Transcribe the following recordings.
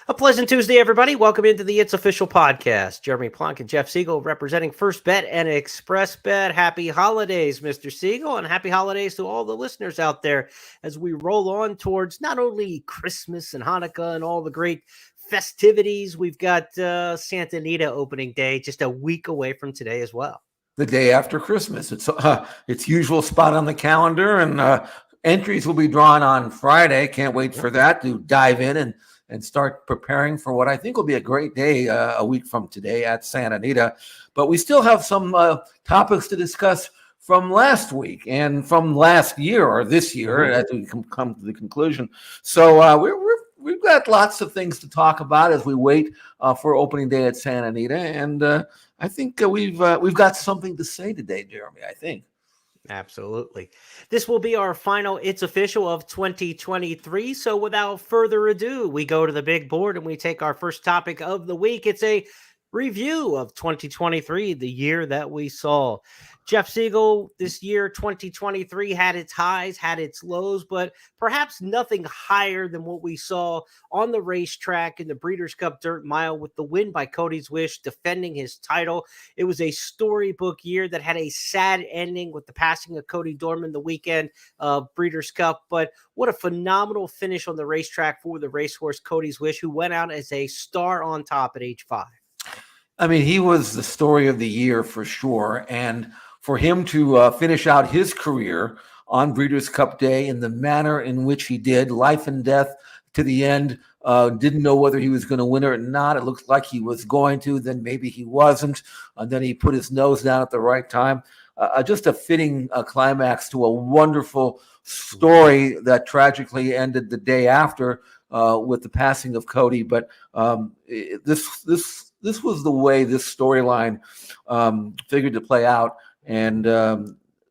A pleasant Tuesday, everybody. Welcome into the It's Official podcast. Jeremy Plonk and Jeff Siegel representing First Bet and Express Bet. Happy holidays, Mr. Siegel, and happy holidays to all the listeners out there as we roll on towards not only Christmas and Hanukkah and all the great festivities. We've got Santa Anita opening day just a week away from today as well. The day after Christmas. It's usual spot on the calendar, and entries will be drawn on Friday. Can't wait for that to dive in and start preparing for what I think will be a great day a week from today at Santa Anita. But we still have some topics to discuss from last week and from last year or this year as we come to the conclusion. So we've got lots of things to talk about as we wait for opening day at Santa Anita. And I think we've got something to say today, Jeremy, I think. Absolutely. This will be our final It's Official of 2023. So without further ado, we go to the big board and we take our first topic of the week. It's a review of 2023, the year that we saw. Jeff Siegel, this year 2023 had its highs, had its lows, but perhaps nothing higher than what we saw on the racetrack in the Breeders' Cup Dirt Mile with the win by Codys Wish defending his title. It was a storybook year that had a sad ending with the passing of Cody Dorman the weekend of Breeders' Cup, but what a phenomenal finish on the racetrack for the racehorse Codys Wish, who went out as a star on top at age 5. I mean, he was the story of the year for sure, and for him to finish out his career on Breeders' Cup Day in the manner in which he did, life and death to the end, didn't know whether he was going to win or not. It looked like he was going to, then maybe he wasn't, and then he put his nose down at the right time. Just a fitting climax to a wonderful story that tragically ended the day after with the passing of Cody. But this was the way this storyline figured to play out. And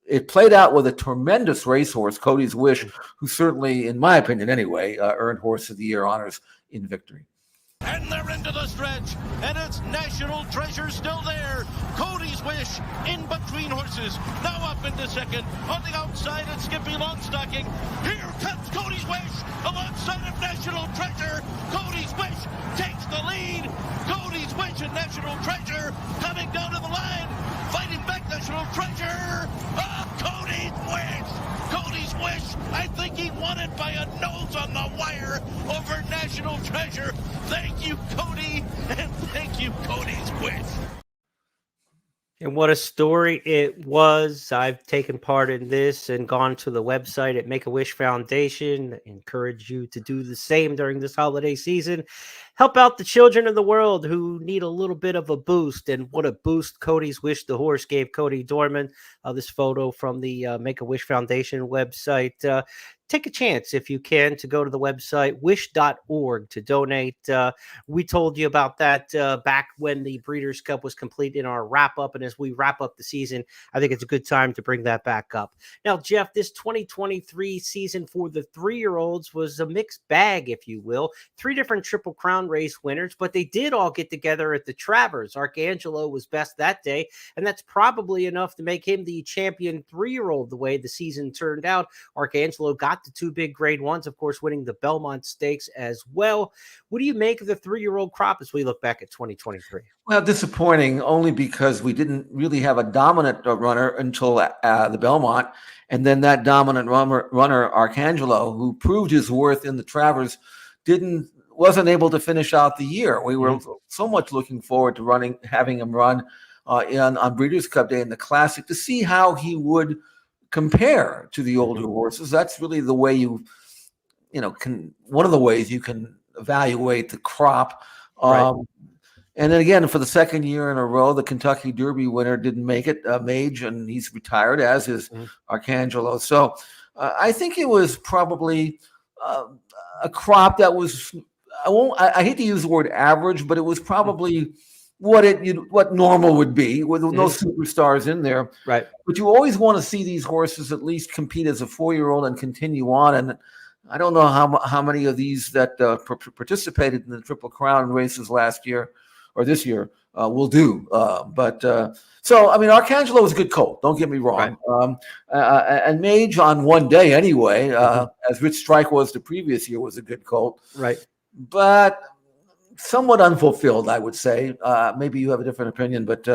it played out with a tremendous racehorse, Codys Wish, who certainly, in my opinion anyway, earned Horse of the Year honors in victory. And they're into the stretch, and it's National Treasure still there. Codys Wish in between horses, now up into second. On the outside, it's Skippy Longstocking. Here comes Codys Wish alongside of National Treasure. Codys Wish takes the lead. Codys Wish and National Treasure coming down to the line, fighting back National Treasure. Codys Wish! Codys Wish! I think he won it by a nose on the wire over National Treasure. Thank you, Cody, and thank you, Codys Wish. And what a story it was. I've taken part in this and gone to the website at Make-A-Wish Foundation. Encourage you to do the same during this holiday season. Help out the children of the world who need a little bit of a boost. And what a boost Codys Wish, the horse, gave Cody Dorman. This photo from the Make-A-Wish Foundation website. Take a chance, if you can, to go to the website wish.org to donate. We told you about that back when the Breeders' Cup was complete in our wrap-up. And as we wrap up the season, I think it's a good time to bring that back up. Now, Jeff, this 2023 season for the 3-year-olds was a mixed bag, if you will. 3 different Triple Crown race winners, but they did all get together at the Travers. Arcangelo was best that day, and that's probably enough to make him the champion 3-year-old the way the season turned out. Arcangelo got the 2 big grade ones, of course, winning the Belmont Stakes as well. What do you make of the 3-year-old crop as we look back at 2023? Well, disappointing only because we didn't really have a dominant runner until the Belmont. And then that dominant runner, Arcangelo, who proved his worth in the Travers, wasn't able to finish out the year. We were so much looking forward to having him run on Breeders' Cup Day in the Classic to see how he would compare to the older horses. That's really the way one of the ways you can evaluate the crop. Right. And then again, for the second year in a row, the Kentucky Derby winner didn't make it, Mage, and he's retired, as is Arcangelo. So I think it was probably a crop that was, I hate to use the word average, but it was probably what normal would be with no superstars in there. Right. But you always want to see these horses at least compete as a 4-year-old and continue on. And I don't know how many of these that participated in the Triple Crown races last year or this year will do. So, I mean, Arcangelo was a good colt. Don't get me wrong. Right. And Mage on one day anyway, as Rich Strike was the previous year, was a good colt. Right. But somewhat unfulfilled, I would say. Maybe you have a different opinion, but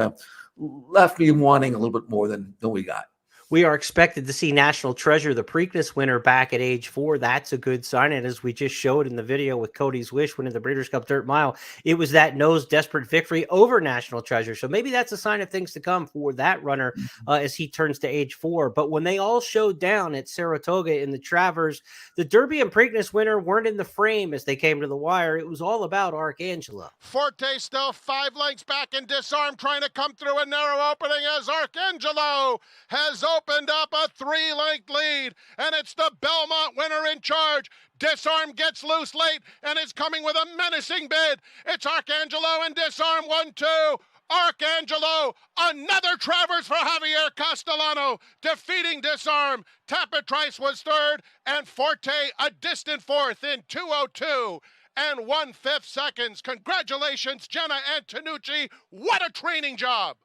left me wanting a little bit more than we got. We are expected to see National Treasure, the Preakness winner, back at age 4. That's a good sign. And as we just showed in the video with Codys Wish winning the Breeders' Cup Dirt Mile, it was that nose desperate victory over National Treasure. So maybe that's a sign of things to come for that runner as he turns to age 4. But when they all showed down at Saratoga in the Travers, the Derby and Preakness winner weren't in the frame as they came to the wire. It was all about Arcangelo. Forte still 5 lengths back in Disarm, trying to come through a narrow opening as Arcangelo has opened up a 3-length lead, and it's the Belmont winner in charge. Disarm gets loose late and is coming with a menacing bid. It's Arcangelo and Disarm 1-2. Arcangelo, another Travers for Javier Castellano, defeating Disarm. Tapatrice was third, and Forte a distant fourth in 2:02 and 1/5 seconds. Congratulations, Jenna Antonucci. What a training job.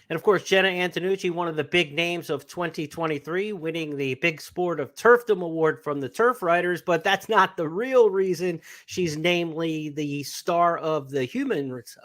And of course, Jenna Antonucci, one of the big names of 2023, winning the Big Sport of Turfdom Award from the Turf Riders. But that's not the real reason she's namely the star of the Humans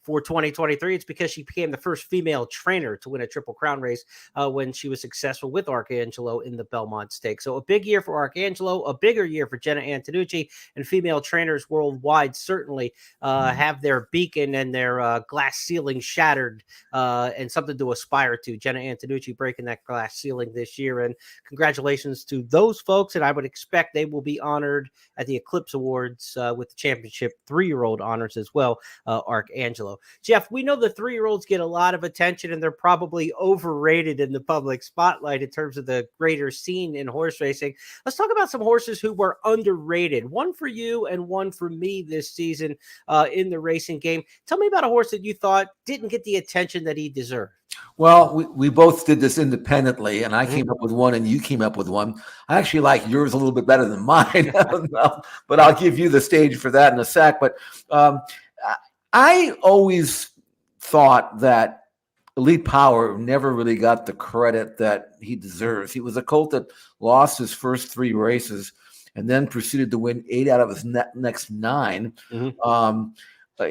for 2023. It's because she became the first female trainer to win a Triple Crown race when she was successful with Arcangelo in the Belmont Stakes. So a big year for Arcangelo, a bigger year for Jenna Antonucci, and female trainers worldwide certainly have their beacon and their glass ceiling shattered and something to aspire to. Jenna Antonucci breaking that glass ceiling this year, and congratulations to those folks. And I would expect they will be honored at the Eclipse Awards with the championship 3-year-old honors as well, Arcangelo. Jeff, we know the 3-year-olds get a lot of attention, and they're probably overrated in the public spotlight in terms of the greater scene in horse racing. Let's talk about some horses who were underrated. One for you and one for me this season in the racing game. Tell me about a horse that you thought didn't get the attention that he deserved. Well, we both did this independently, and I came up with one and you came up with one. I actually like yours a little bit better than mine, but I'll give you the stage for that in a sec. But I always thought that Elite Power never really got the credit that he deserves. He was a colt that lost his first 3 races and then proceeded to win 8 out of his next 9.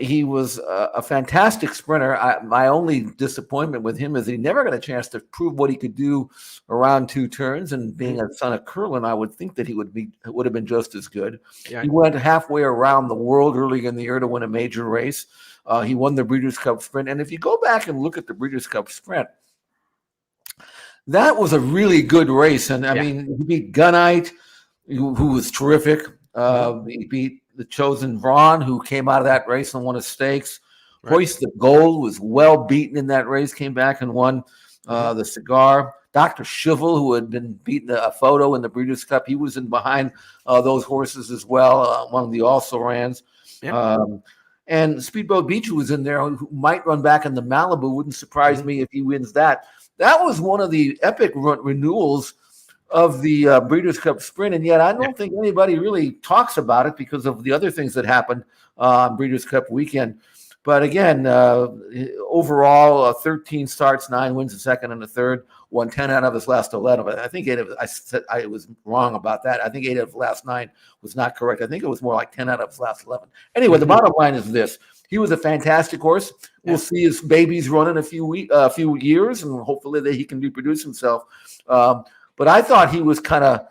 He was a fantastic sprinter. My only disappointment with him is he never got a chance to prove what he could do around 2 turns. And being a son of Curlin, I would think that he would have been just as good. Yeah. He went halfway around the world early in the year to win a major race. He won the Breeders' Cup Sprint. And if you go back and look at the Breeders' Cup Sprint, that was a really good race. And I mean, he beat Gunite, who was terrific. He beat the Chosen Braun, who came out of that race and won a stakes. Right. Hoist the Gold was well beaten in that race, came back and won the Cigar. Dr. Schivel, who had been beaten a photo in the Breeders' Cup, he was in behind those horses as well, one of the also-rans. And Speedboat Beach, who was in there, who might run back in the Malibu. Wouldn't surprise me if he wins that. That was one of the epic renewals of the Breeders' Cup Sprint, and yet I don't think anybody really talks about it because of the other things that happened on Breeders' Cup weekend. But again, overall, 13 starts, 9 wins, a second and a third, won 10 out of his last 11. I think I was wrong about that. I think 8 of the last 9 was not correct. I think it was more like 10 out of his last 11. Anyway, the bottom line is this. He was a fantastic horse. We'll see his babies run in a few years, and hopefully that he can reproduce himself. But I thought he was kind of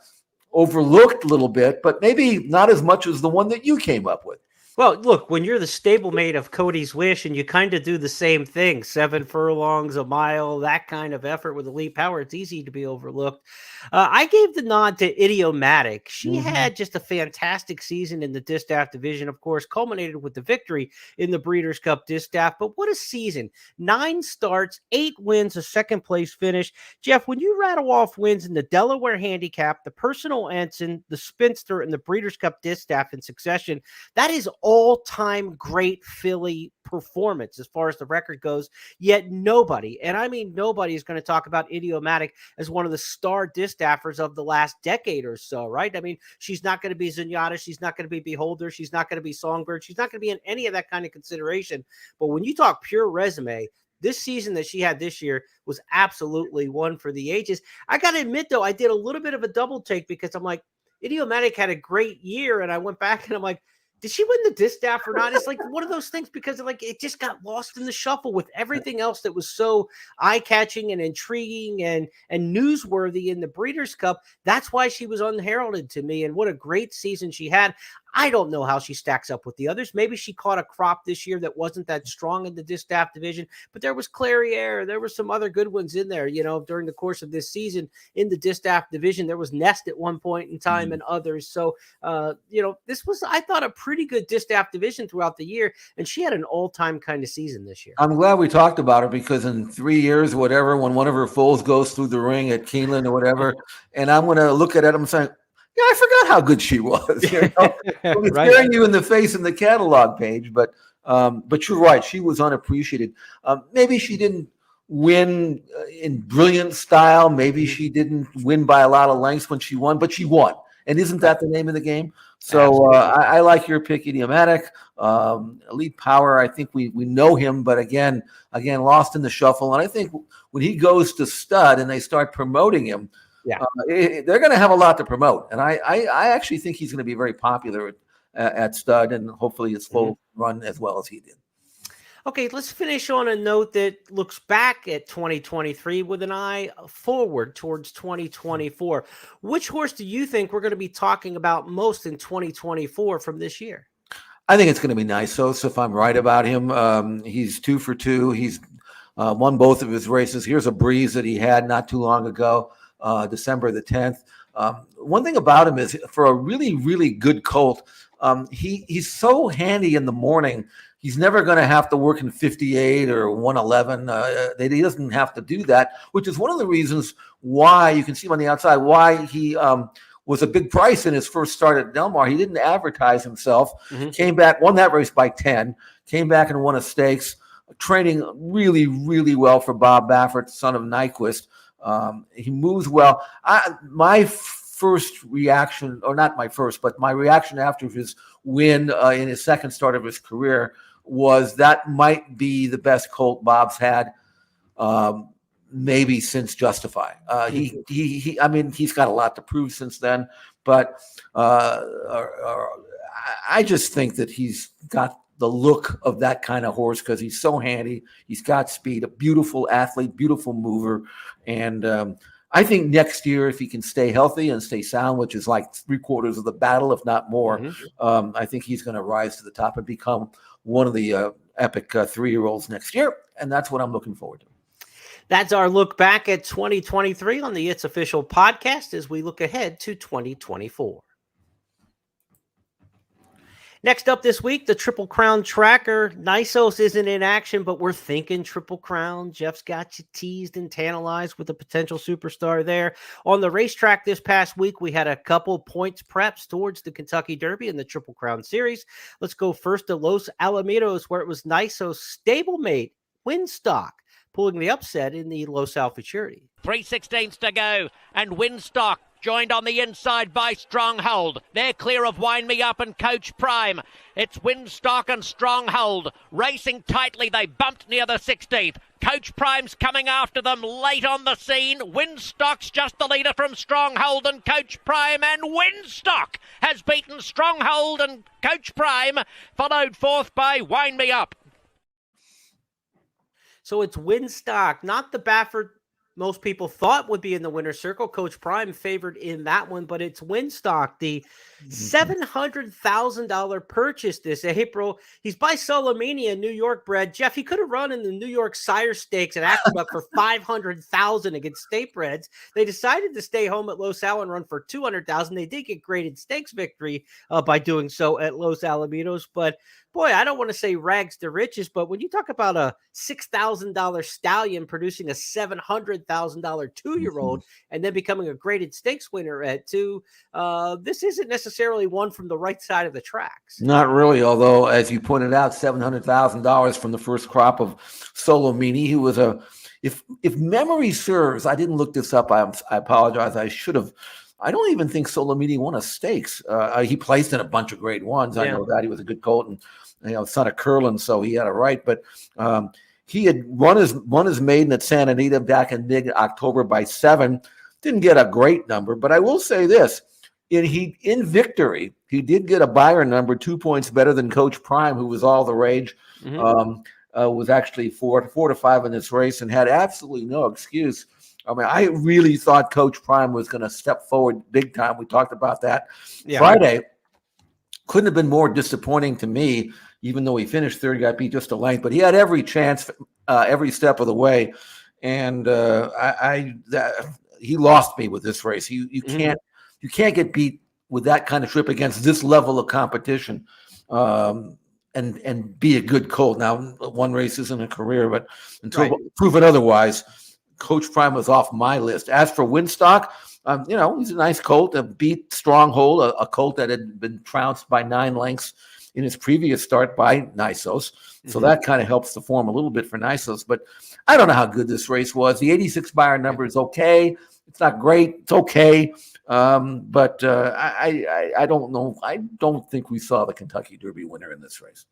overlooked a little bit, but maybe not as much as the one that you came up with. Well, look, when you're the stablemate of Codys Wish and you kind of do the same thing, 7 furlongs, a mile, that kind of effort with Elite Power, it's easy to be overlooked. I gave the nod to Idiomatic. She had just a fantastic season in the Distaff division, of course, culminated with the victory in the Breeders' Cup Distaff. But what a season. 9 starts, 8 wins, a second-place finish. Jeff, when you rattle off wins in the Delaware Handicap, the Personal Ensign, the Spinster, and the Breeders' Cup Distaff in succession, that is all-time great filly performance as far as the record goes. Yet nobody, and I mean nobody, is going to talk about Idiomatic as one of the star distaffers of the last decade or so, right? I mean, she's not going to be Zenyatta, she's not going to be Beholder, she's not going to be Songbird, she's not going to be in any of that kind of consideration. But when you talk pure resume, this season that she had this year was absolutely one for the ages. I got to admit, though, I did a little bit of a double take because I'm like, Idiomatic had a great year, and I went back and I'm like, did she win the distaff or not? It's like one of those things because like it just got lost in the shuffle with everything else that was so eye-catching and intriguing and newsworthy in the Breeders' Cup. That's why she was unheralded to me. And what a great season she had. I don't know how she stacks up with the others. Maybe she caught a crop this year that wasn't that strong in the distaff division, but there was Clairiere. There were some other good ones in there, during the course of this season in the distaff division. There was Nest at one point in time and others. So, this was, I thought, a pretty good distaff division throughout the year, and she had an all-time kind of season this year. I'm glad we talked about her because in 3 years, whatever, when one of her foals goes through the ring at Keeneland or whatever, and I'm going to look at it, I'm saying, yeah, I forgot how good she was. It's Right. staring you in the face in the catalog page, but you're right. She was unappreciated. Maybe she didn't win in brilliant style. Maybe she didn't win by a lot of lengths when she won, but she won. And isn't that the name of the game? So I like your pick, Idiomatic. Elite Power, I think we know him, but again, lost in the shuffle. And I think when he goes to stud and they start promoting him, they're going to have a lot to promote. And I actually think he's going to be very popular at stud, and hopefully his full run as well as he did. Okay, let's finish on a note that looks back at 2023 with an eye forward towards 2024. Which horse do you think we're going to be talking about most in 2024 from this year? I think it's going to be Nysos, if I'm right about him. He's 2 for 2. He's won both of his races. Here's a breeze that he had not too long ago, December the 10th. One thing about him is for a really, really good colt, he's so handy in the morning. He's never going to have to work in 58 or 111. He doesn't have to do that, which is one of the reasons why you can see him on the outside, why he was a big price in his first start at Del Mar. He didn't advertise himself, came back, won that race by 10, came back and won a stakes, training really, really well for Bob Baffert, son of Nyquist. He moves well. My first reaction, or not my first, but my reaction after his win in his second start of his career was that might be the best colt Bob's had, maybe since Justify. I mean, he's got a lot to prove since then, but I just think that he's got the look of that kind of horse because he's so handy. He's got speed, a beautiful athlete, beautiful mover. And I think next year, if he can stay healthy and stay sound, which is like 3/4 of the battle, if not more, I think he's going to rise to the top and become one of the epic 3-year-olds next year. And that's what I'm looking forward to. That's our look back at 2023 on the It's Official podcast as we look ahead to 2024. Next up this week, the Triple Crown Tracker. Nysos isn't in action, but we're thinking Triple Crown. Jeff's got you teased and tantalized with a potential superstar there. On the racetrack this past week, we had a couple points preps towards the Kentucky Derby and the Triple Crown Series. Let's go first to Los Alamitos, where it was Nysos stablemate Winstock pulling the upset in the Los Al Futurity. 3/16 to go, and Winstock joined on the inside by Stronghold. They're clear of Wind Me Up and Coach Prime. It's Winstock and Stronghold racing tightly. They bumped near the 16th. Coach Prime's coming after them late on the scene. Winstock's just the leader from Stronghold and Coach Prime, and Winstock has beaten Stronghold and Coach Prime, followed fourth by Wind Me Up. So it's Winstock, not the Baffert most people thought would be in the winner's circle. Coach Prime favored in that one, but it's Winstock, the $700,000 purchase this April. He's by Solomania, New York bred. Jeff, he could have run in the New York Sire Stakes at Aqueduct for $500,000 against statebreds. They decided to stay home at Los Al and run for $200,000. They did get graded stakes victory by doing so at Los Alamitos, but boy, I don't want to say rags to riches, but when you talk about a $6,000 stallion producing a $700,000 2-year-old and then becoming a graded stakes winner at 2, this isn't necessarily one from the right side of the tracks. Not really, although, as you pointed out, $700,000 from the first crop of Solomini. He was if memory serves, I didn't look this up. I apologize. I should have. I don't even think Solomini won a stakes. He placed in a bunch of grade ones. I know that he was a good colt and son of Curlin, so he had a right. But he had won his maiden at Santa Anita back in mid-October by 7. Didn't get a great number, but I will say this. in victory, he did get a Byron number 2 points better than Coach Prime, who was all the rage. Was actually 4 to 5 in this race and had absolutely no excuse. I mean, I really thought Coach Prime was going to step forward big time. We talked about that Friday. Couldn't have been more disappointing to me, even though he finished third, got beat just a length, but he had every chance every step of the way. And he lost me with this race. You can't get beat with that kind of trip against this level of competition. And be a good colt. Now, one race isn't a career, but until proven otherwise, Coach Prime was off my list. As for Winstock, he's a nice colt, a beat Stronghold, a colt that had been trounced by 9 lengths in his previous start by Nisos. So that kind of helps the form a little bit for Nisos. But I don't know how good this race was. The 86 Byron number is okay. It's not great. It's okay. But I don't know. I don't think we saw the Kentucky Derby winner in this race.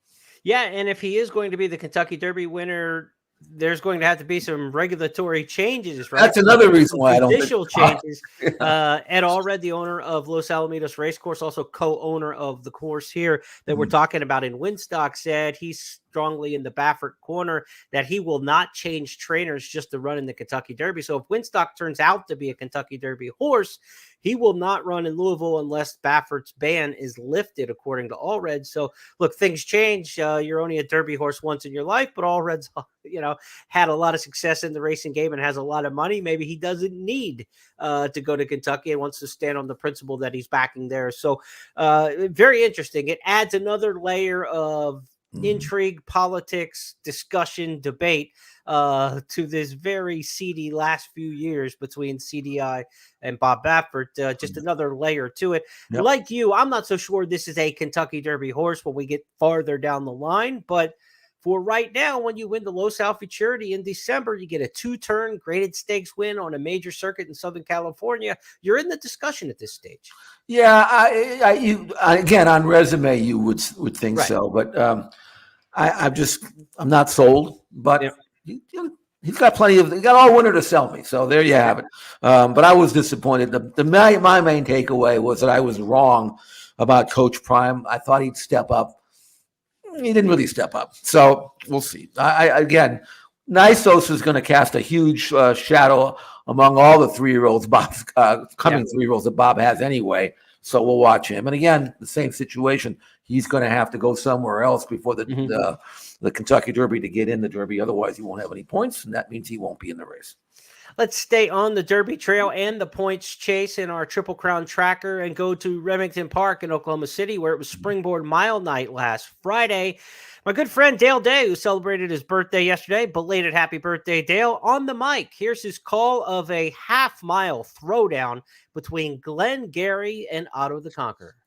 Yeah, and if he is going to be the Kentucky Derby winner, there's going to have to be some regulatory changes, right? That's another reason why I don't think changes. Ed Allred, the owner of Los Alamitos Racecourse, also co-owner of the course here that we're talking about in Winstock, said he's strongly in the Baffert corner that he will not change trainers just to run in the Kentucky Derby. So if Winstock turns out to be a Kentucky Derby horse, he will not run in Louisville unless Baffert's ban is lifted, according to Allred. So look, things change. You're only a Derby horse once in your life, but Allred's, had a lot of success in the racing game and has a lot of money. Maybe he doesn't need to go to Kentucky and wants to stand on the principle that he's backing there. So very interesting. It adds another layer of intrigue, politics, discussion, debate to this very seedy last few years between CDI and Bob Baffert. Just another layer to it. Yep. Like you, I'm not so sure this is a Kentucky Derby horse when we get farther down the line, but for right now, when you win the Los Al Futurity in December, you get a 2-turn graded stakes win on a major circuit in Southern California. You're in the discussion at this stage. Yeah, again, on resume, you would think so, but I'm not sold. But he's got he got all winter to sell me. So there you have it. But I was disappointed. My main takeaway was that I was wrong about Coach Prime. I thought he'd step up. He didn't really step up. So we'll see. Again, Nisos is going to cast a huge shadow among all the 3-year-olds, Bob's coming 3-year-olds that Bob has anyway. So we'll watch him. And again, the same situation. He's going to have to go somewhere else before the Kentucky Derby to get in the Derby. Otherwise, he won't have any points, and that means he won't be in the race. Let's stay on the Derby Trail and the points chase in our Triple Crown tracker and go to Remington Park in Oklahoma City, where it was Springboard Mile Night last Friday. My good friend Dale Day, who celebrated his birthday yesterday, belated happy birthday, Dale, on the mic. Here's his call of a half-mile throwdown between Glenn Gary and Otto the Conqueror.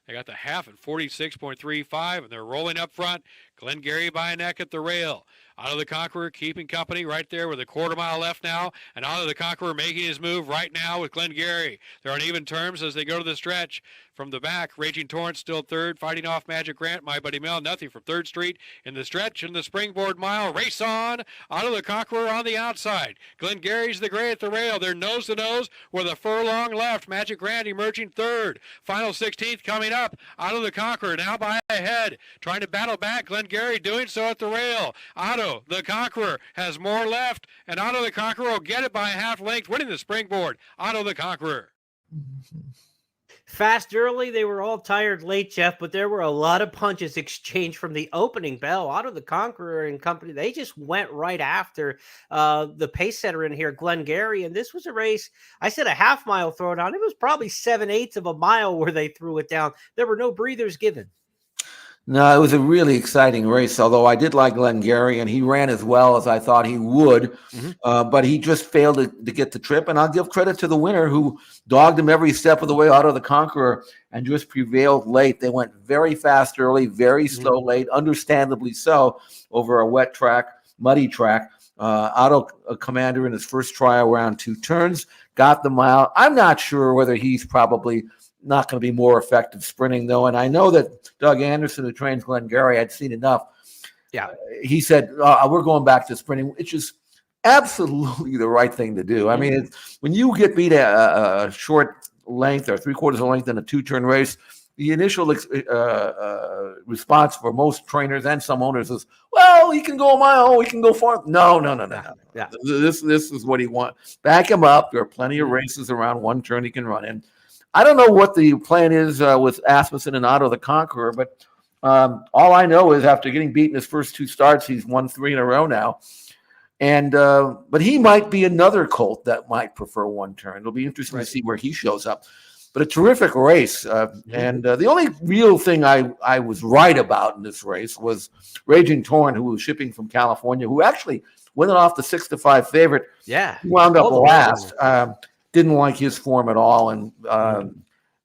They got the half at 46.35, and they're rolling up front. Glenn Gary by a neck at the rail. Otto the Conqueror keeping company right there with a quarter mile left now, and Otto the Conqueror making his move right now with Glenn Gary. They're on even terms as they go to the stretch. From the back, Raging Torrent still third, fighting off Magic Grant, My Buddy Mel, nothing from 3rd Street in the stretch in the Springboard Mile. Race on. Otto the Conqueror on the outside. Glenn Gary's the gray at the rail. They're nose to nose with a furlong left. Magic Grant emerging 3rd. Final 16th coming up. Otto the Conqueror now by ahead, trying to battle back. Glenn Gary doing so at the rail. Otto the Conqueror has more left, and Otto the Conqueror will get it by a half length, winning the Springboard. Otto the Conqueror. Fast early, they were all tired late, Jeff, but there were a lot of punches exchanged from the opening bell. Otto the Conqueror and company, they just went right after the pace setter in here, Glenn Gary, and this was a race. I said a half-mile throwdown. It was probably 7/8 of a mile where they threw it down. There were no breathers given. No, it was a really exciting race, although I did like Glenn Gary, and he ran as well as I thought he would, but he just failed to get the trip, and I'll give credit to the winner who dogged him every step of the way, Otto the Conqueror, and just prevailed late. They went very fast early, very slow late, understandably so, over a wet track, muddy track. Otto, a commander in his first try around 2 turns, got the mile. I'm not sure whether he's probably not going to be more effective sprinting, though. And I know that Doug Anderson, who trains Glenn Gary, had seen enough. Yeah. He said, we're going back to sprinting, which is absolutely the right thing to do. I mean, when you get beat a short length or 3/4 of a length in a 2-turn race, the initial response for most trainers and some owners is, well, he can go a mile, he can go far. No. Yeah. This is what he wants. Back him up. There are plenty of races around 1 turn he can run in. I don't know what the plan is with Asmussen and Otto the Conqueror, but all I know is after getting beaten his first 2 starts, he's won 3 in a row now. And but he might be another colt that might prefer 1 turn. It'll be interesting to see where he shows up. But a terrific race. And the only real thing I was right about in this race was Raging Torn, who was shipping from California, who actually went off the 6-5 favorite. Yeah. He wound up last. Didn't like his form at all. And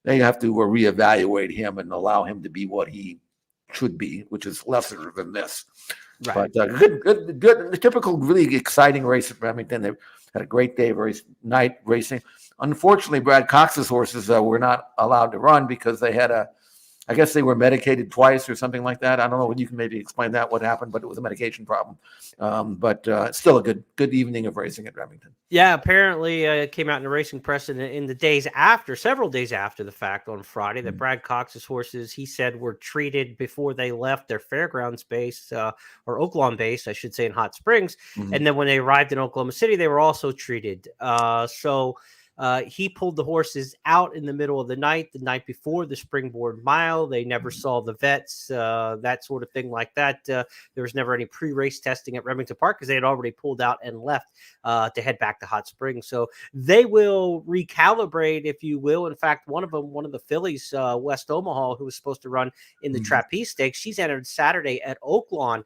they have to reevaluate him and allow him to be what he should be, which is lesser than this. Right. But good, typical, really exciting race at Remington. They had a great day of night racing. Unfortunately, Brad Cox's horses were not allowed to run because they had I guess they were medicated twice or something like that. I don't know. You can maybe explain that, what happened, but it was a medication problem. But it's still a good evening of racing at Remington. Yeah, apparently it came out in the racing press in the days after, several days after the fact on Friday, that Brad Cox's horses, he said, were treated before they left their fairgrounds base, or Oaklawn base, I should say, in Hot Springs. And then when they arrived in Oklahoma City, they were also treated. He pulled the horses out in the middle of the night before the Springboard Mile. They never saw the vets, that sort of thing like that. There was never any pre-race testing at Remington Park because they had already pulled out and left to head back to Hot Springs. So they will recalibrate, if you will. In fact, one of the fillies, West Omaha, who was supposed to run in the Trapeze Stakes, she's entered Saturday at Oaklawn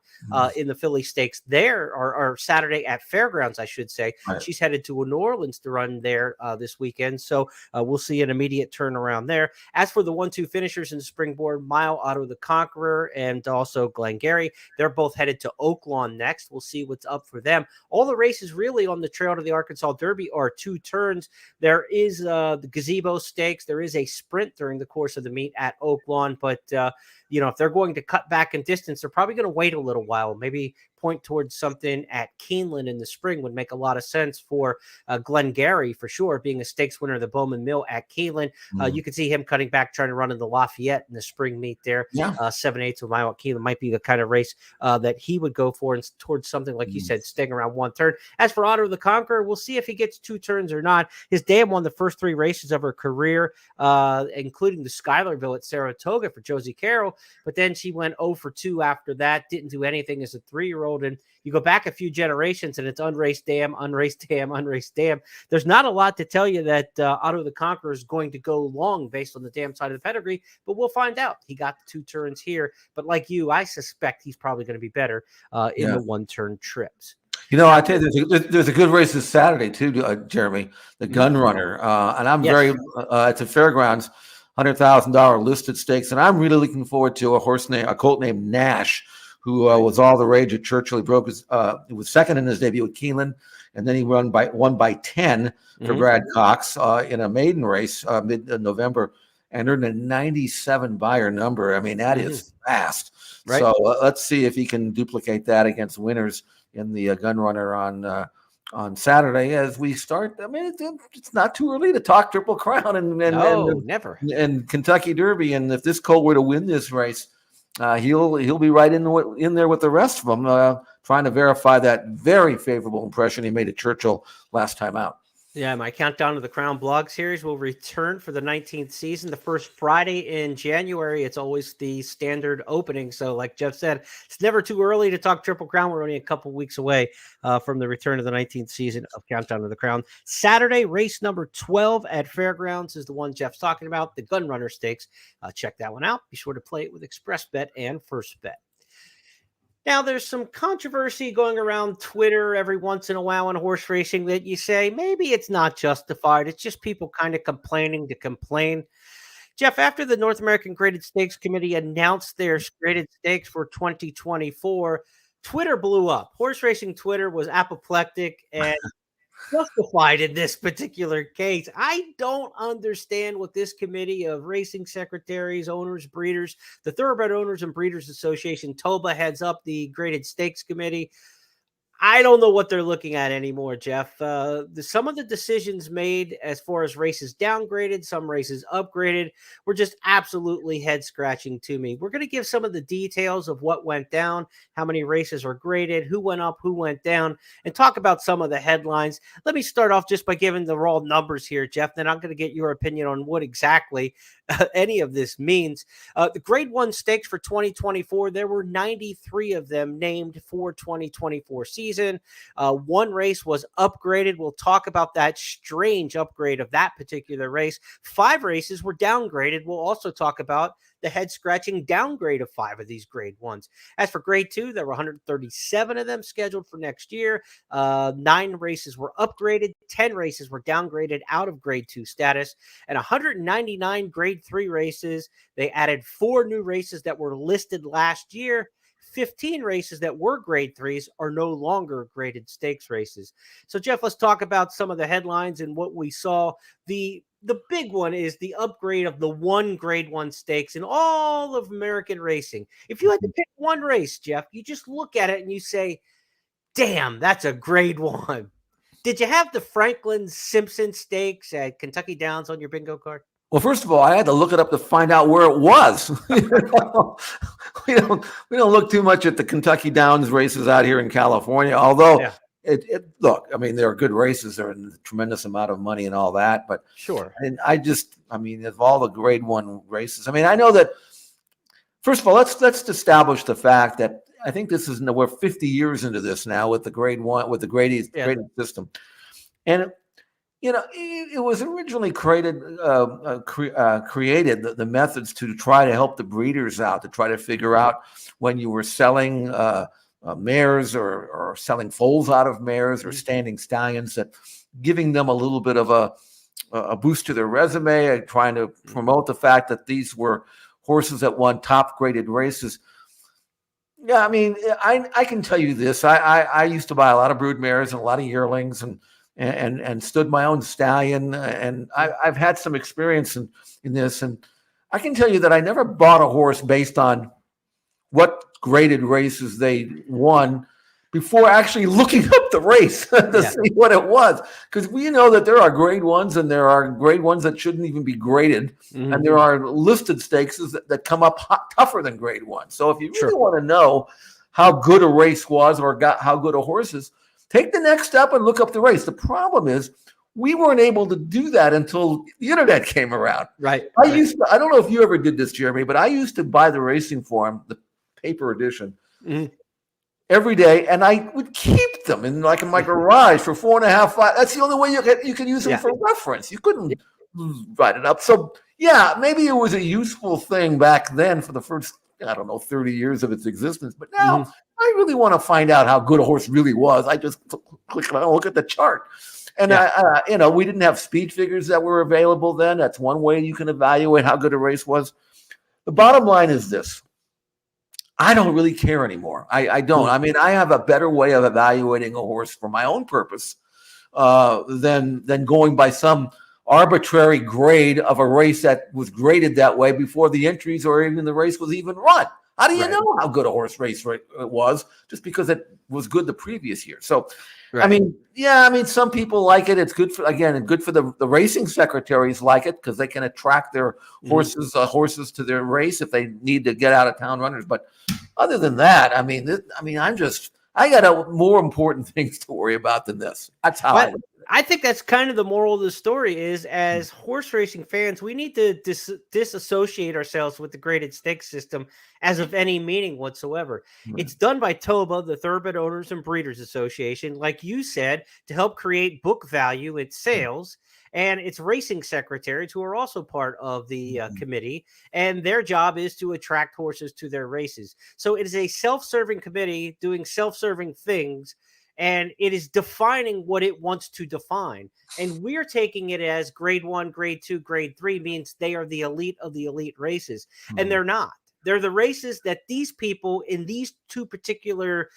in the Philly Stakes there, or Saturday at Fairgrounds, I should say. Right. She's headed to New Orleans to run there this weekend. So we'll see an immediate turnaround there. As for the 1-2 finishers in the Springboard Mile, Otto the Conqueror and also Glengarry, they're both headed to Oaklawn next. We'll see what's up for them. All the races really on the trail to the Arkansas Derby are 2 turns. There is the Gazebo Stakes. There is a sprint during the course of the meet at Oaklawn, but if they're going to cut back in distance, they're probably going to wait a little while, maybe point towards something at Keeneland in the spring would make a lot of sense for Glengarry, for sure, being a stakes winner of the Bowman Mill at Keeneland. You could see him cutting back, trying to run in the Lafayette in the spring meet there. 7/8 of a mile at Keeneland might be the kind of race that he would go for, and towards something, like you said, staying around 1 turn. As for Otto the Conqueror, we'll see if he gets 2 turns or not. His dam won the first 3 races of her career, including the Schuylerville at Saratoga for Josie Carroll, but then she went 0 for 2 after that, didn't do anything as a 3-year-old. And you go back a few generations and it's unraced dam, unraced dam, unraced dam. There's not a lot to tell you that Otto the Conqueror is going to go long based on the dam side of the pedigree, but we'll find out. He got the 2 turns here, but like you, I suspect he's probably going to be better in the 1-turn trips. I tell you, there's a good race this Saturday too, Jeremy, the Gun Runner, and I'm very it's a Fairgrounds $100,000 listed stakes, and I'm really looking forward to a colt named Nash, who was all the rage at Churchill. He broke his, he was second in his debut at Keeneland, and then he won by 10 for Brad Cox in a maiden race mid-November, and earned a 97 buyer number. I mean, that is fast. Right. So let's see if he can duplicate that against winners in the Gun Runner on Saturday as we start. I mean, it's not too early to talk Triple Crown and Kentucky Derby. And if this colt were to win this race, he'll be right in there with the rest of them, trying to verify that very favorable impression he made at Churchill last time out. Yeah, my Countdown to the Crown blog series will return for the 19th season. The first Friday in January, it's always the standard opening. So like Jeff said, it's never too early to talk Triple Crown. We're only a couple weeks away from the return of the 19th season of Countdown to the Crown. Saturday, race number 12 at Fairgrounds is the one Jeff's talking about, the Gun Runner Stakes. Check that one out. Be sure to play it with Express Bet and First Bet. Now, there's some controversy going around Twitter every once in a while in horse racing that you say, maybe it's not justified. It's just people kind of complaining to complain. Jeff, after the North American Graded Stakes Committee announced their graded stakes for 2024, Twitter blew up. Horse racing Twitter was apoplectic and justified in this particular case. I don't understand what this committee of racing secretaries, owners, breeders, the Thoroughbred Owners and Breeders Association, TOBA heads up the Graded Stakes Committee. I don't know what they're looking at anymore, Jeff. Some of the decisions made as far as races downgraded, some races upgraded, were just absolutely head scratching to me. We're going to give some of the details of what went down, how many races were graded, who went up, who went down, and talk about some of the headlines. Let me start off just by giving the raw numbers here, Jeff. Then I'm going to get your opinion on what exactly any of this means. The Grade 1 stakes for 2024, there were 93 of them named for 2024 season. One race was upgraded. We'll talk about that strange upgrade of that particular race. 5 races were downgraded. We'll also talk about the head-scratching downgrade of 5 of these Grade 1s. As for Grade 2, there were 137 of them scheduled for next year. 9 races were upgraded. 10 races were downgraded out of Grade 2 status. And 199 Grade 3 races. They added 4 new races that were listed last year. 15 races that were Grade 3s are no longer graded stakes races. So, Jeff, let's talk about some of the headlines and what we saw. The big one is the upgrade of the one Grade 1 stakes in all of American racing. If you had to pick one race, Jeff, you just look at it and you say, damn, that's a Grade 1. Did you have the Franklin Simpson Stakes at Kentucky Downs on your bingo card? Well, first of all, I had to look it up to find out where it was. We don't look too much at the Kentucky Downs races out here in California, although look, I mean, there are good races, there are a tremendous amount of money and all that, but sure. And I mean, of all the Grade 1 races, I mean, I know that. First of all, let's establish the fact that I think this is we're 50 years into this now with the Grade 1 with the grading system, and it was originally created the methods to try to help the breeders out, to try to figure out when you were selling mares or selling foals out of mares or standing stallions, that giving them a little bit of a boost to their resume and trying to promote the fact that these were horses that won top graded races. Yeah, I mean, I can tell you this. I used to buy a lot of brood mares and a lot of yearlings and stood my own stallion. And I've had some experience in this. And I can tell you that I never bought a horse based on what graded races they won before actually looking up the race to see what it was. Because we know that there are Grade 1s and there are Grade 1s that shouldn't even be graded. Mm-hmm. And there are listed stakes that come up tougher than Grade 1. So if you really want to know how good a race was or how good a horse is, take the next step and look up the race. The problem is we weren't able to do that until the internet came around. Right. I don't know if you ever did this, Jeremy, but I used to buy the Racing Form, the paper edition, every day, and I would keep them in my garage for 4.5, 5. That's the only way you can use them for reference. You couldn't write it up. So yeah, maybe it was a useful thing back then for the first, 30 years of its existence. But now I really want to find out how good a horse really was. I just click and look at the chart. And we didn't have speed figures that were available then. That's one way you can evaluate how good a race was. The bottom line is this. I don't really care anymore. I don't. I mean, I have a better way of evaluating a horse for my own purpose than going by some arbitrary grade of a race that was graded that way before the entries or even the race was even run. How do you know how good a horse race it was just because it was good the previous year? So, I mean, some people like it. It's good for the racing secretaries like it because they can attract their horses to their race if they need to get out of town runners. But other than that, I got more important things to worry about than this. That's how I think that's kind of the moral of the story is, as horse racing fans, we need to disassociate ourselves with the graded stakes system as of any meaning whatsoever. It's done by TOBA, the Thoroughbred Owners and Breeders Association, like you said, to help create book value in sales. And it's racing secretaries who are also part of the committee, and their job is to attract horses to their races. So it is a self-serving committee doing self-serving things, and it is defining what it wants to define. And we're taking it as Grade 1, Grade 2, Grade 3 means they are the elite of the elite races. And they're not. They're the races that these people in these two particular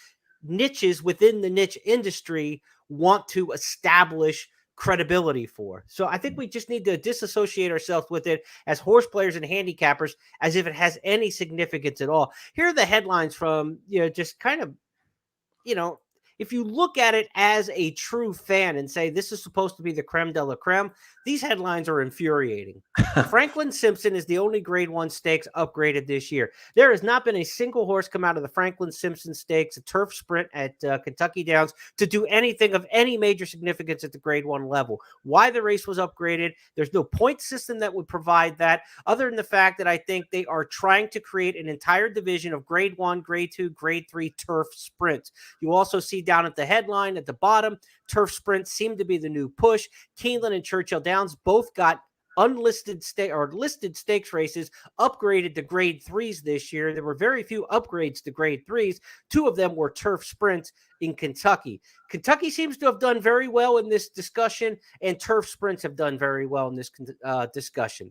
niches within the niche industry want to establish credibility for. So I think we just need to disassociate ourselves with it as horse players and handicappers as if it has any significance at all. Here are the headlines from, just kind of, if you look at it as a true fan and say this is supposed to be the creme de la creme, these headlines are infuriating. Franklin Simpson is the only Grade 1 stakes upgraded this year. There has not been a single horse come out of the Franklin Simpson Stakes, a turf sprint at Kentucky Downs, to do anything of any major significance at the Grade 1 level. Why the race was upgraded, there's no point system that would provide that, other than the fact that I think they are trying to create an entire division of Grade 1, Grade 2, Grade 3 turf sprints. You also see down at the headline at the bottom, turf sprints seem to be the new push. Keeneland and Churchill Downs both got listed stakes races upgraded to Grade 3s this year. There were very few upgrades to Grade 3s. 2 of them were turf sprints in Kentucky. Kentucky seems to have done very well in this discussion, and turf sprints have done very well in this discussion.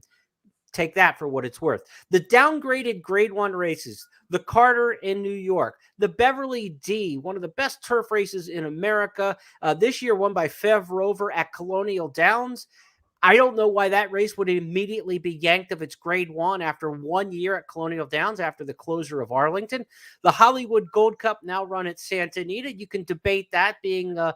Take that for what it's worth. The downgraded Grade 1 races, the Carter in New York, the Beverly D, one of the best turf races in America, this year won by Fev Rover at Colonial Downs. I don't know why that race would immediately be yanked of its Grade 1 after 1 year at Colonial Downs after the closure of Arlington. The Hollywood Gold Cup now run at Santa Anita. You can debate that being a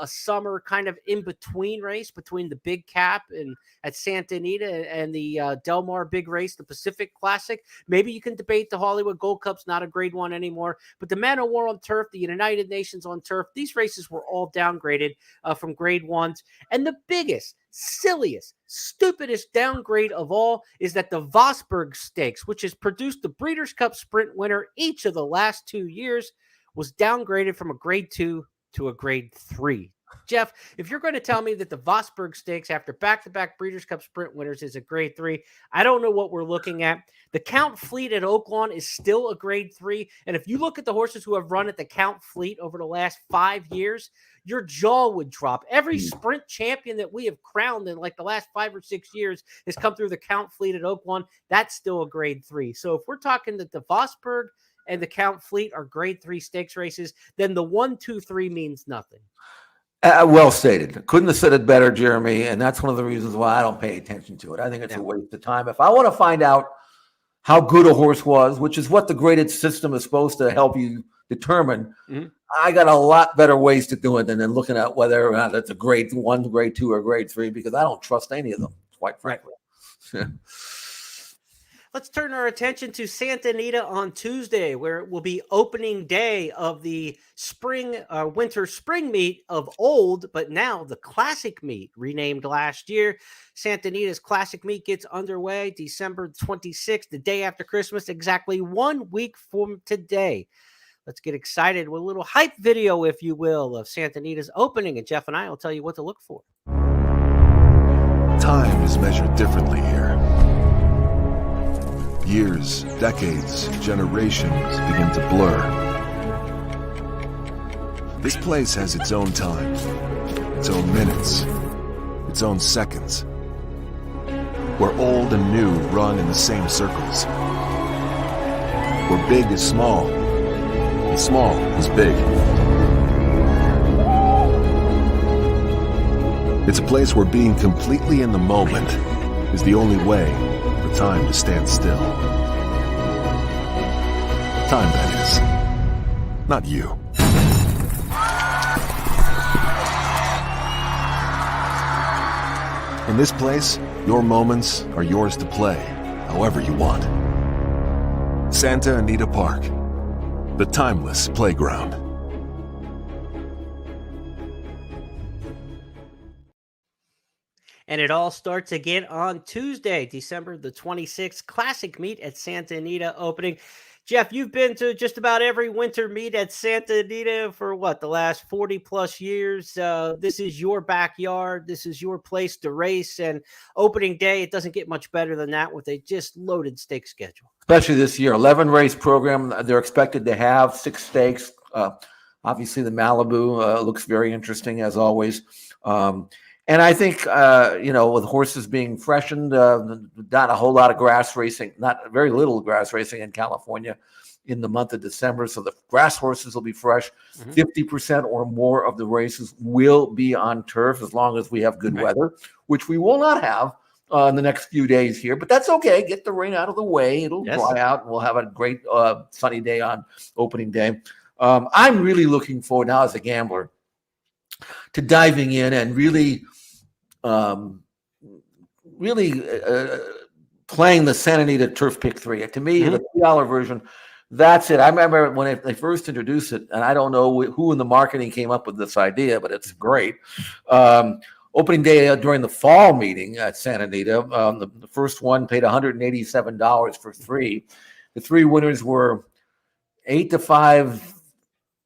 summer kind of in-between race between the Big Cap and at Santa Anita and the Del Mar Big Race, the Pacific Classic. Maybe you can debate the Hollywood Gold Cup's not a Grade 1 anymore. But the Man of War on turf, the United Nations on turf, these races were all downgraded from Grade 1s. And the biggest, silliest, stupidest downgrade of all is that the Vosburg Stakes, which has produced the Breeders' Cup Sprint winner each of the last 2 years, was downgraded from a Grade 2 to a Grade 3. Jeff, if you're going to tell me that the Vosburg Stakes after back-to-back Breeders' Cup Sprint winners is a Grade 3, I don't know what we're looking at. The Count Fleet at Oaklawn is still a Grade 3, and if you look at the horses who have run at the Count Fleet over the last 5 years, your jaw would drop. Every sprint champion that we have crowned in like the last 5 or 6 years has come through the Count Fleet at Oaklawn. That's still a Grade 3. So if we're talking that the Vosburg and the Count Fleet are Grade 3 stakes races, then the 1, 2, 3 means nothing. Well stated. Couldn't have said it better, Jeremy. And that's one of the reasons why I don't pay attention to it. I think it's a waste of time. If I want to find out how good a horse was, which is what the graded system is supposed to help you determine, I got a lot better ways to do it than looking at whether or not it's a Grade 1, Grade 2, or Grade 3, because I don't trust any of them, quite frankly. Let's turn our attention to Santa Anita on Tuesday, where it will be opening day of the winter spring meet of old, but now the Classic Meet, renamed last year. Santa Anita's Classic Meet gets underway December 26th, the day after Christmas, exactly 1 week from today. Let's get excited with a little hype video, if you will, of Santa Anita's opening, and Jeff and I will tell you what to look for. Time is measured differently here. Years, decades, generations begin to blur. This place has its own time, its own minutes, its own seconds, where old and new run in the same circles, where big is small, and small is big. It's a place where being completely in the moment is the only way for time to stand still. Time, that is. Not you. In this place, your moments are yours to play however you want. Santa Anita Park, the timeless playground. And it all starts again on Tuesday, December the 26th, Classic Meet at Santa Anita opening. Jeff, you've been to just about every winter meet at Santa Anita for the last 40 plus years. This is your backyard. This is your place to race. And opening day, it doesn't get much better than that with a just loaded stake schedule. Especially this year, 11 race program. They're expected to have 6 stakes. Obviously, the Malibu looks very interesting as always. And I think, with horses being freshened, not a whole lot of grass racing, not very little grass racing in California in the month of December. So the grass horses will be fresh. 50% or more of the races will be on turf as long as we have good weather, which we will not have in the next few days here. But that's okay. Get the rain out of the way. It'll dry out, and we'll have a great sunny day on opening day. I'm really looking forward now as a gambler to diving in and really playing the Santa Anita Turf Pick 3. To me, the $3 version, that's it. I remember when they first introduced it, and I don't know who in the marketing came up with this idea, but it's great. Opening day during the fall meeting at Santa Anita, the first one paid $187 for 3. The 3 winners were 8-5,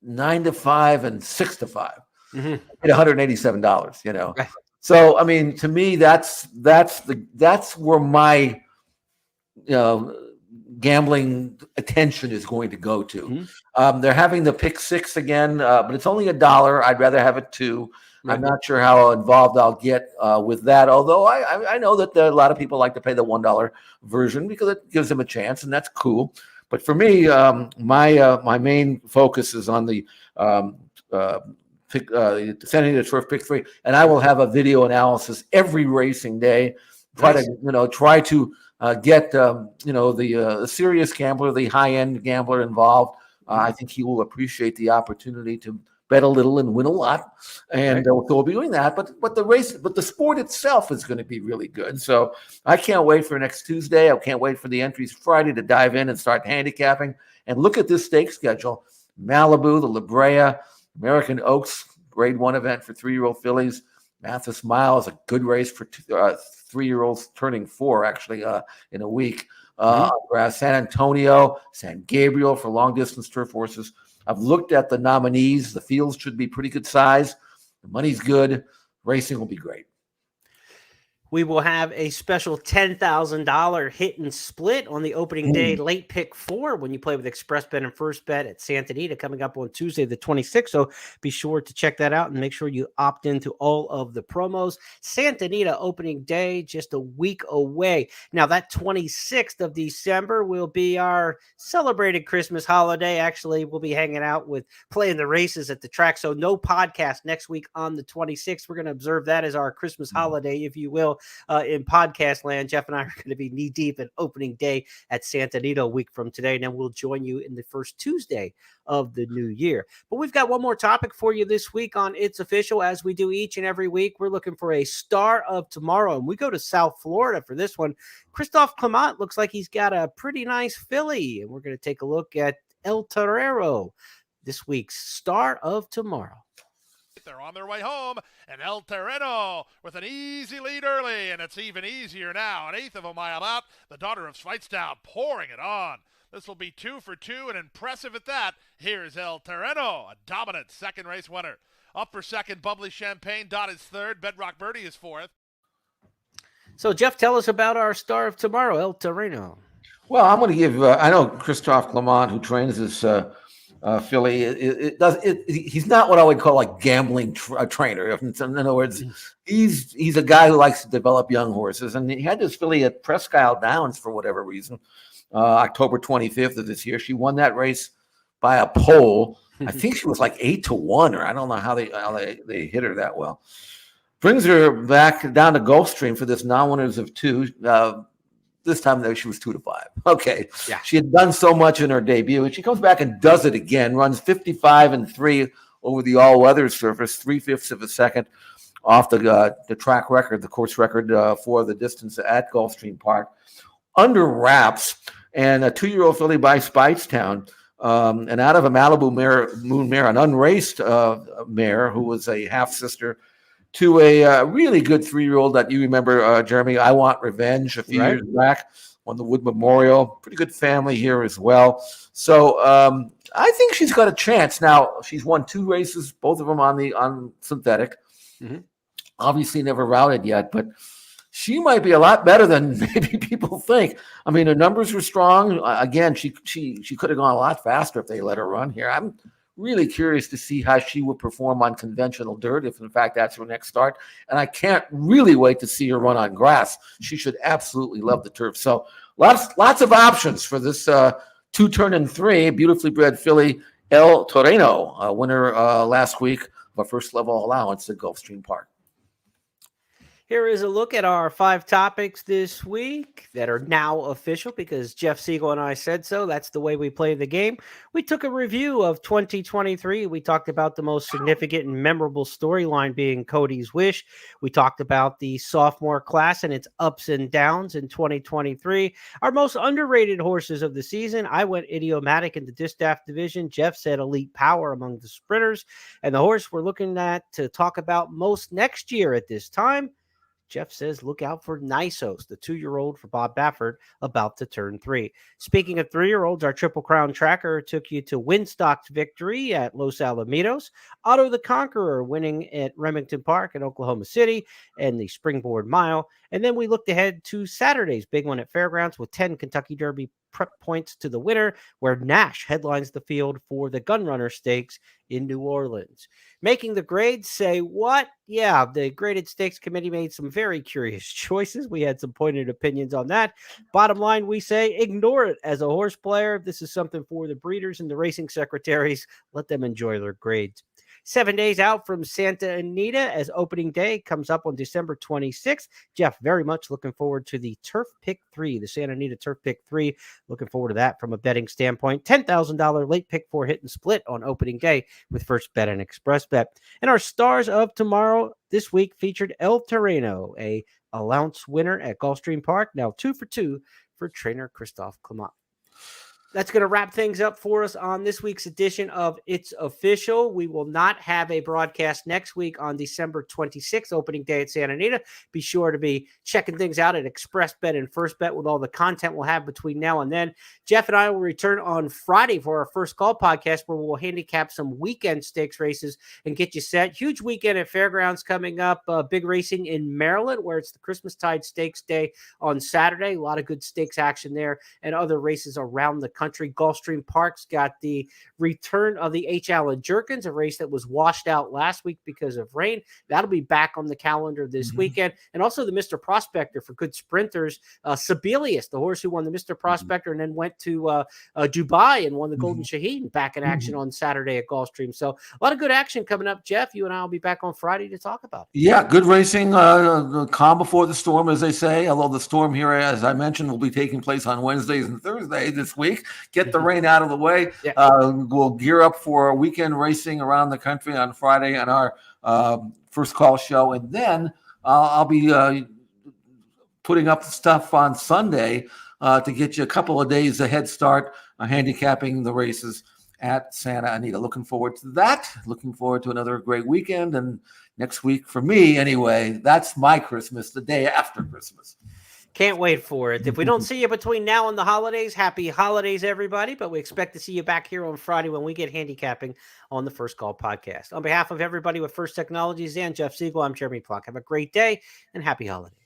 9-5, and 6-5. Paid $187. Right. So I mean, to me, that's where my gambling attention is going to go to. They're having the pick 6 again, but it's only $1. I'd rather have it 2. I'm not sure how involved I'll get with that, although I know that a lot of people like to pay the $1 version because it gives them a chance, and that's cool. But for me, my main focus is on the Santa Anita Turf Pick 3, and I will have a video analysis every racing day. Try to get the serious gambler, the high-end gambler involved. I think he will appreciate the opportunity to bet a little and win a lot, and so we'll be doing that. But the sport itself is going to be really good. So I can't wait for next Tuesday. I can't wait for the entries Friday to dive in and start handicapping and look at this stake schedule. Malibu, the La Brea, American Oaks, Grade 1 event for 3-year-old fillies. Mathis Mile is a good race for 3-year-olds turning 4 actually in a week. San Antonio, San Gabriel for long distance turf horses. I've looked at the nominees. The fields should be pretty good size. The money's good. Racing will be great. We will have a special $10,000 hit and split on the opening day late pick 4 when you play with Express Bet and First Bet at Santa Anita coming up on Tuesday the 26th. So be sure to check that out and make sure you opt into all of the promos. Santa Anita opening day just a week away. Now that 26th of December will be our celebrated Christmas holiday. Actually, we'll be hanging out with playing the races at the track. So no podcast next week on the 26th. We're going to observe that as our Christmas holiday, if you will. In podcast land, Jeff and I are going to be knee deep in opening day at Santa Anita a week from today. And then we'll join you in the first Tuesday of the new year. But we've got one more topic for you this week on It's Official. As we do each and every week, we're looking for a star of tomorrow. And we go to South Florida for this one. Christophe Clement looks like he's got a pretty nice filly. And we're going to take a look at El Torero, this week's star of tomorrow. They're on their way home, and El Terreno with an easy lead early, and it's even easier now. An eighth of a mile out, the daughter of Schweitstown pouring it on. This will be 2 for 2 and impressive at that. Here's El Terreno, a dominant second race winner. Up for second, Bubbly Champagne. Dot is third. Bedrock Birdie is fourth. So, Jeff, tell us about our star of tomorrow, El Terreno. Well, I'm going to give. I know Christophe Clement, who trains this filly. He's not what I would call a gambling trainer. In other words, he's a guy who likes to develop young horses, and he had this filly at Presque Isle Downs for whatever reason. October 25th of this year, she won that race by a pole. I think she was like 8-1, or I don't know how they hit her that well. Brings her back down to Gulfstream for this non-winners of 2. This time she was 2-5. Okay. Yeah. She had done so much in her debut, and she comes back and does it again, runs 55-3 over the all-weather surface, 3/5 of a second off the track record, the course record for the distance at Gulfstream Park. Under wraps, and a 2-year-old filly by Speightstown, and out of a Malibu Moon Mare, an unraced mare who was a half-sister to a really good 3-year-old that you remember, Jeremy, I Want Revenge, a few years back, won the Wood Memorial. Pretty good family here as well. So I think she's got a chance. Now, she's won 2 races, both of them on synthetic. Obviously never routed yet, but she might be a lot better than maybe people think. I mean, her numbers were strong. Again, she could have gone a lot faster if they let her run here. I'm really curious to see how she will perform on conventional dirt, if in fact that's her next start. And I can't really wait to see her run on grass. She should absolutely love the turf. So lots of options for this 2-turn-3 beautifully bred filly, El Toreno, winner last week of our first level allowance at Gulfstream Park. Here is a look at our 5 topics this week that are now official because Jeff Siegel and I said so. That's the way we play the game. We took a review of 2023. We talked about the most significant and memorable storyline being Codys Wish. We talked about the sophomore class and its ups and downs in 2023. Our most underrated horses of the season. I went idiomatic in the distaff division. Jeff said elite power among the sprinters. And the horse we're looking at to talk about most next year at this time, Jeff says, look out for Nisos, the 2-year-old for Bob Baffert, about to turn 3. Speaking of 3-year-olds, our Triple Crown tracker took you to Winstock's victory at Los Alamitos, Otto the Conqueror winning at Remington Park in Oklahoma City, and the Springboard Mile. And then we looked ahead to Saturday's big one at Fairgrounds with 10 Kentucky Derby prep points to the winner, where Nash headlines the field for the Gunrunner Stakes in New Orleans. Making the grades, say what? Yeah, the Graded Stakes Committee made some very curious choices. We had some pointed opinions on that. Bottom line, we say ignore it as a horse player. This is something for the breeders and the racing secretaries. Let them enjoy their grades. 7 days out from Santa Anita as opening day comes up on December 26th. Jeff, very much looking forward to the Turf Pick 3, the Santa Anita Turf Pick 3. Looking forward to that from a betting standpoint. $10,000 late pick 4 hit and split on opening day with First Bet and Express Bet. And our stars of tomorrow this week featured El Terreno, a allowance winner at Gulfstream Park, now 2 for 2 for trainer Christophe Clement. That's going to wrap things up for us on this week's edition of It's Official. We will not have a broadcast next week on December 26th, opening day at Santa Anita. Be sure to be checking things out at Express Bet and First Bet with all the content we'll have between now and then. Jeff and I will return on Friday for our First Call podcast, where we'll handicap some weekend stakes races and get you set. Huge weekend at Fairgrounds coming up. Big racing in Maryland, where it's the Christmastide Stakes Day on Saturday. A lot of good stakes action there and other races around the country. Gulfstream Park's got the return of the H. Allen Jerkins, a race that was washed out last week because of rain. That'll be back on the calendar this weekend. And also the Mr. Prospector for good sprinters. Sibelius, the horse who won the Mr. Prospector and then went to Dubai and won the Golden Shaheen, back in action on Saturday at Gulfstream. So a lot of good action coming up. Jeff, you and I will be back on Friday to talk about it. Yeah, good racing. Calm before the storm, as they say. Although the storm here, as I mentioned, will be taking place on Wednesdays and Thursdays this week. Get the rain out of the way. Yeah. We'll gear up for weekend racing around the country on Friday on our First Call show. And then I'll be putting up stuff on Sunday to get you a couple of days a head start handicapping the races at Santa Anita. Looking forward to that. Looking forward to another great weekend. And next week, for me anyway, that's my Christmas, the day after Christmas. Can't wait for it. If we don't see you between now and the holidays, happy holidays, everybody. But we expect to see you back here on Friday when we get handicapping on the First Call podcast. On behalf of everybody with First Technologies and Jeff Siegel, I'm Jeremy Plonk. Have a great day and happy holidays.